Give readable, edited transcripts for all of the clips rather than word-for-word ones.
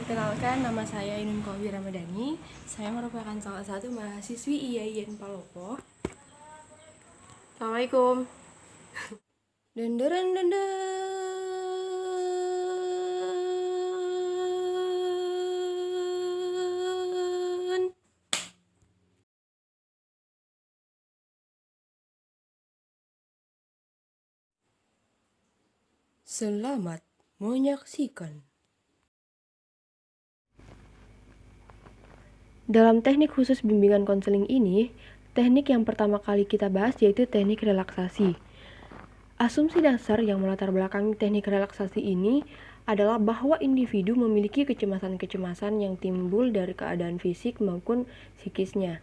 Perkenalkan, nama saya Ainun Kolbi Ramadhani. Saya merupakan salah satu mahasiswi IAIN Palopo. Assalamualaikum. Denderan denden. Selamat menyaksikan. Dalam teknik khusus bimbingan konseling ini, teknik yang pertama kali kita bahas yaitu teknik relaksasi. Asumsi dasar yang melatar belakangi teknik relaksasi ini adalah bahwa individu memiliki kecemasan-kecemasan yang timbul dari keadaan fisik maupun psikisnya,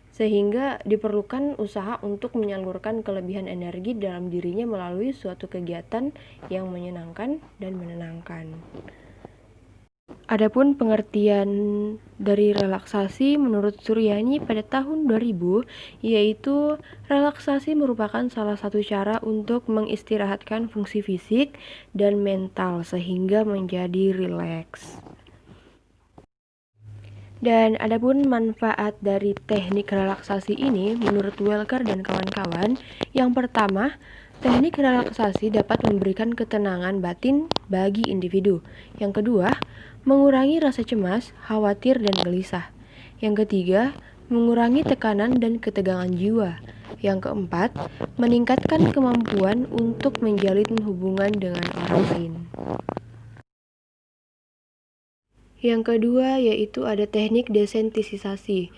sehingga diperlukan usaha untuk menyalurkan kelebihan energi dalam dirinya melalui suatu kegiatan yang menyenangkan dan menenangkan. Adapun pengertian dari relaksasi menurut Suryani pada tahun 2000, yaitu relaksasi merupakan salah satu cara untuk mengistirahatkan fungsi fisik dan mental sehingga menjadi rileks. Dan adapun manfaat dari teknik relaksasi ini menurut Welker dan kawan-kawan, yang pertama, teknik relaksasi dapat memberikan ketenangan batin bagi individu. Yang kedua, mengurangi rasa cemas, khawatir, dan gelisah. Yang ketiga, mengurangi tekanan dan ketegangan jiwa. Yang keempat, meningkatkan kemampuan untuk menjalin hubungan dengan orang lain. Yang kedua yaitu ada teknik desensitisasi.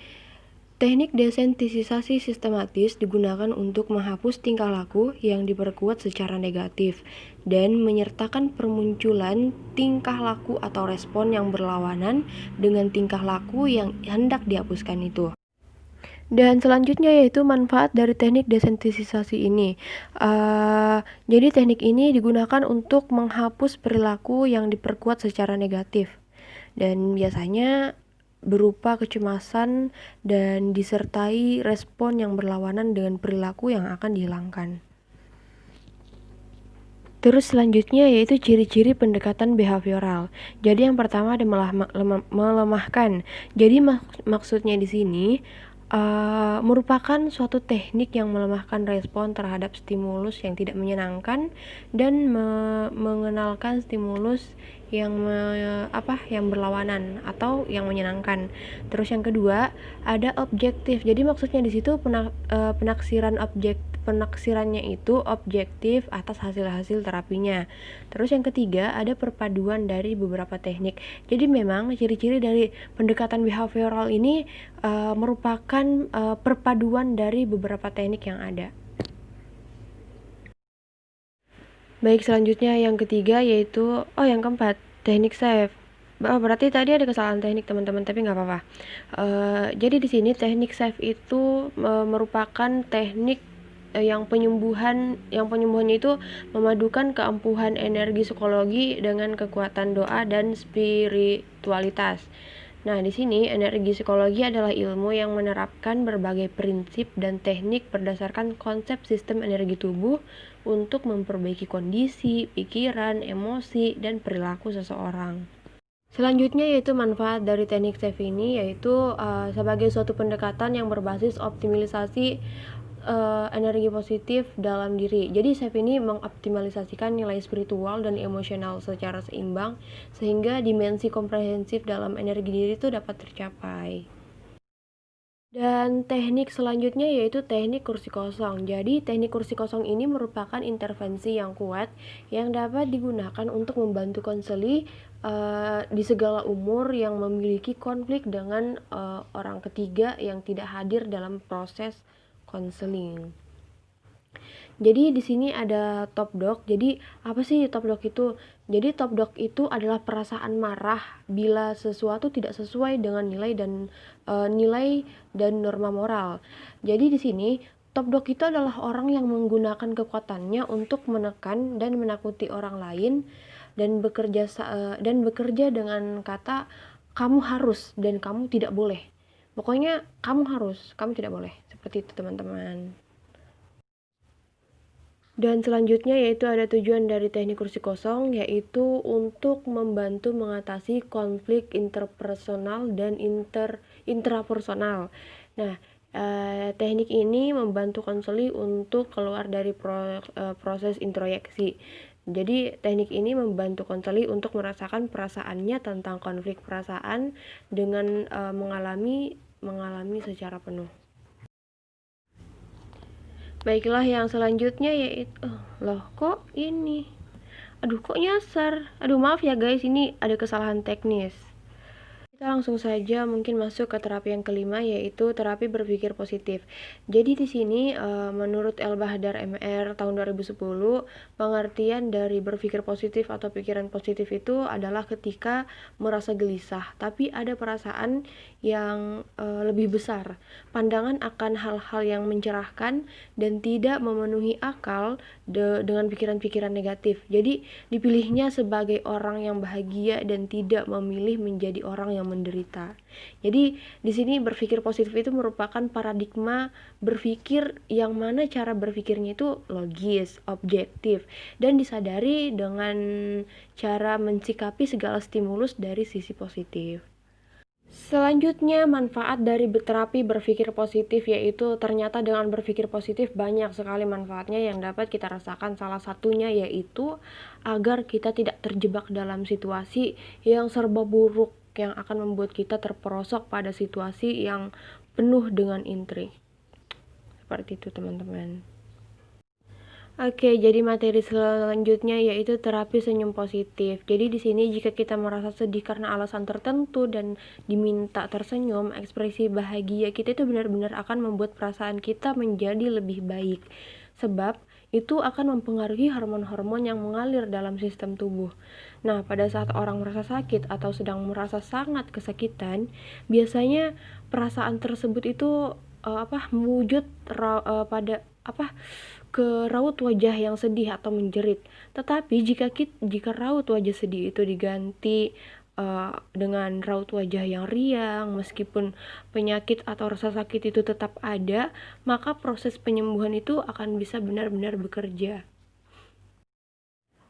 Teknik desensitisasi sistematis digunakan untuk menghapus tingkah laku yang diperkuat secara negatif dan menyertakan permunculan tingkah laku atau respon yang berlawanan dengan tingkah laku yang hendak dihapuskan itu. Dan selanjutnya yaitu manfaat dari teknik desensitisasi ini. Jadi teknik ini digunakan untuk menghapus perilaku yang diperkuat secara negatif. Dan biasanya berupa kecemasan dan disertai respon yang berlawanan dengan perilaku yang akan dihilangkan. Terus selanjutnya yaitu ciri-ciri pendekatan behavioral. Jadi yang pertama ada melemahkan. Jadi maksudnya di sini merupakan suatu teknik yang melemahkan respon terhadap stimulus yang tidak menyenangkan dan mengenalkan stimulus yang yang berlawanan atau yang menyenangkan. Terus yang kedua ada objektif. Jadi maksudnya di situ penaksirannya itu objektif atas hasil-hasil terapinya. Terus yang ketiga ada perpaduan dari beberapa teknik. Jadi memang ciri-ciri dari pendekatan behavioral ini merupakan perpaduan dari beberapa teknik yang ada. Baik, selanjutnya yang ketiga yaitu yang keempat, teknik SAFE. Berarti tadi ada kesalahan teknik teman-teman, tapi nggak apa-apa. Jadi di sini teknik SAFE itu merupakan teknik yang penyembuhannya itu memadukan keampuhan energi psikologi dengan kekuatan doa dan spiritualitas. Nah, di sini energi psikologi adalah ilmu yang menerapkan berbagai prinsip dan teknik berdasarkan konsep sistem energi tubuh untuk memperbaiki kondisi, pikiran, emosi, dan perilaku seseorang. Selanjutnya yaitu manfaat dari teknik SAFE ini yaitu sebagai suatu pendekatan yang berbasis optimalisasi energi positif dalam diri. Jadi SAFE ini mengoptimalisasikan nilai spiritual dan emosional secara seimbang sehingga dimensi komprehensif dalam energi diri itu dapat tercapai. Dan teknik selanjutnya yaitu teknik kursi kosong. Jadi teknik kursi kosong ini merupakan intervensi yang kuat yang dapat digunakan untuk membantu konseli di segala umur yang memiliki konflik dengan orang ketiga yang tidak hadir dalam proses konseling. Jadi di sini ada top dog. Jadi apa sih top dog itu? Jadi top dog itu adalah perasaan marah bila sesuatu tidak sesuai dengan nilai dan norma moral. Jadi di sini top dog itu adalah orang yang menggunakan kekuatannya untuk menekan dan menakuti orang lain dan bekerja dengan kata kamu harus dan kamu tidak boleh. Pokoknya kamu harus, kamu tidak boleh. Seperti itu teman-teman. Dan selanjutnya yaitu ada tujuan dari teknik kursi kosong, yaitu untuk membantu mengatasi konflik interpersonal dan intrapersonal. Nah, teknik ini membantu konseli untuk keluar dari proses introyeksi. Jadi teknik ini membantu konseli untuk merasakan perasaannya tentang konflik perasaan dengan mengalami secara penuh. Baiklah, yang selanjutnya yaitu loh kok ini. Aduh, kok nyasar. Aduh, maaf ya guys, ini ada kesalahan teknis. Kita langsung saja mungkin masuk ke terapi yang kelima, yaitu terapi berpikir positif. Jadi di sini menurut El Bahdar MR tahun 2010, pengertian dari berpikir positif atau pikiran positif itu adalah ketika merasa gelisah, tapi ada perasaan yang lebih besar, pandangan akan hal-hal yang mencerahkan dan tidak memenuhi akal dengan pikiran-pikiran negatif. Jadi dipilihnya sebagai orang yang bahagia dan tidak memilih menjadi orang yang menderita. Jadi di sini berpikir positif itu merupakan paradigma berpikir yang mana cara berpikirnya itu logis, objektif, dan disadari dengan cara mensikapi segala stimulus dari sisi positif. Selanjutnya, manfaat dari terapi berpikir positif yaitu ternyata dengan berpikir positif banyak sekali manfaatnya yang dapat kita rasakan. Salah satunya yaitu agar kita tidak terjebak dalam situasi yang serba buruk yang akan membuat kita terperosok pada situasi yang penuh dengan intrik. Seperti itu, teman-teman. Oke, jadi materi selanjutnya yaitu terapi senyum positif. Jadi di sini jika kita merasa sedih karena alasan tertentu dan diminta tersenyum, ekspresi bahagia kita itu benar-benar akan membuat perasaan kita menjadi lebih baik. Sebab itu akan mempengaruhi hormon-hormon yang mengalir dalam sistem tubuh. Nah, pada saat orang merasa sakit atau sedang merasa sangat kesakitan, biasanya perasaan tersebut itu mewujud pada ke raut wajah yang sedih atau menjerit. Tetapi jika raut wajah sedih itu diganti dengan raut wajah yang riang, meskipun penyakit atau rasa sakit itu tetap ada, maka proses penyembuhan itu akan bisa benar-benar bekerja.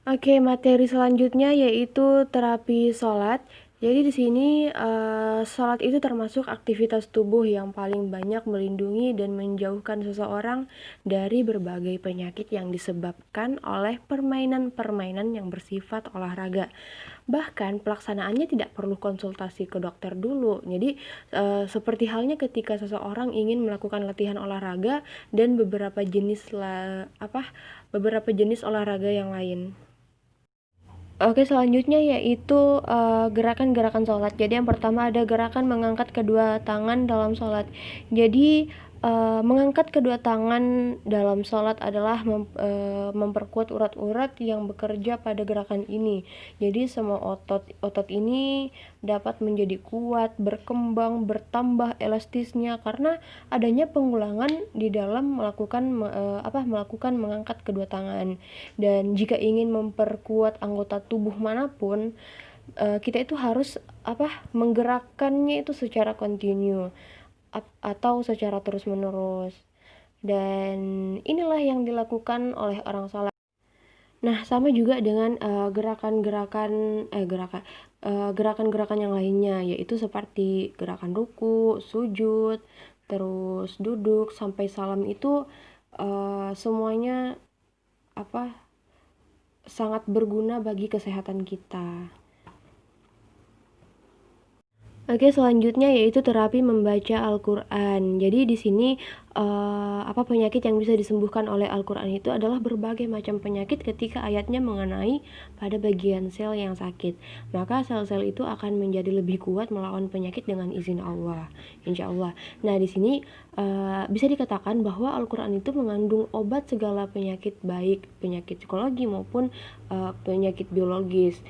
Oke, materi selanjutnya yaitu terapi sholat. Jadi di sini sholat itu termasuk aktivitas tubuh yang paling banyak melindungi dan menjauhkan seseorang dari berbagai penyakit yang disebabkan oleh permainan-permainan yang bersifat olahraga. Bahkan pelaksanaannya tidak perlu konsultasi ke dokter dulu. Jadi seperti halnya ketika seseorang ingin melakukan latihan olahraga dan beberapa jenis olahraga yang lain. Oke, selanjutnya yaitu gerakan-gerakan sholat. Jadi yang pertama ada gerakan mengangkat kedua tangan dalam sholat. Jadi mengangkat kedua tangan dalam sholat adalah memperkuat urat-urat yang bekerja pada gerakan ini. Jadi semua otot ini dapat menjadi kuat, berkembang, bertambah elastisnya karena adanya pengulangan di dalam melakukan mengangkat kedua tangan. Dan jika ingin memperkuat anggota tubuh manapun, kita itu harus menggerakkannya itu secara kontinu atau secara terus-menerus. Dan inilah yang dilakukan oleh orang salat. Nah, sama juga dengan gerakan-gerakan yang lainnya, yaitu seperti gerakan ruku, sujud, terus duduk sampai salam itu semuanya sangat berguna bagi kesehatan kita. Oke, selanjutnya yaitu terapi membaca Al-Qur'an. Jadi di sini penyakit yang bisa disembuhkan oleh Al-Qur'an itu adalah berbagai macam penyakit ketika ayatnya mengenai pada bagian sel yang sakit. Maka sel-sel itu akan menjadi lebih kuat melawan penyakit dengan izin Allah, insya Allah. Nah, di sini bisa dikatakan bahwa Al-Qur'an itu mengandung obat segala penyakit, baik penyakit psikologi maupun penyakit biologis,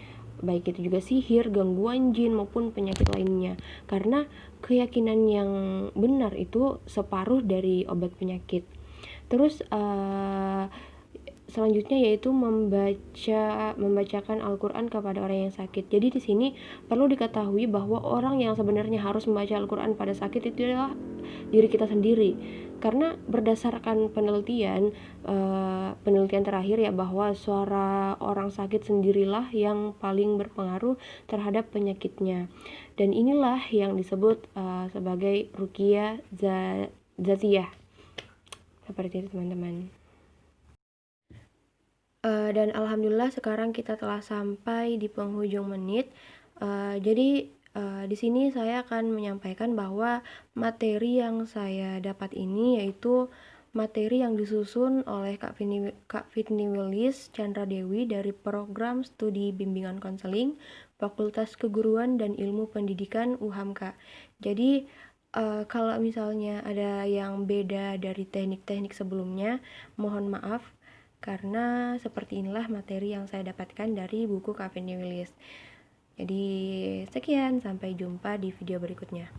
baik itu juga sihir, gangguan jin maupun penyakit lainnya. Karena keyakinan yang benar itu separuh dari obat penyakit. Terus selanjutnya yaitu membacakan Al-Qur'an kepada orang yang sakit. Jadi di sini perlu diketahui bahwa orang yang sebenarnya harus membaca Al-Qur'an pada sakit itu adalah diri kita sendiri. Karena berdasarkan penelitian terakhir ya, bahwa suara orang sakit sendirilah yang paling berpengaruh terhadap penyakitnya. Dan inilah yang disebut sebagai ruqyah zatiyah. Seperti itu teman-teman. Dan alhamdulillah sekarang kita telah sampai di penghujung menit. Jadi di sini saya akan menyampaikan bahwa materi yang saya dapat ini yaitu materi yang disusun oleh Kak Fitni Wilis Chandra Dewi dari program studi bimbingan konseling Fakultas Keguruan dan Ilmu Pendidikan UHAMKA. Jadi kalau misalnya ada yang beda dari teknik-teknik sebelumnya, mohon maaf. Karena seperti inilah materi yang saya dapatkan dari buku Kak Fitni Wilis. Jadi sekian, sampai jumpa di video berikutnya.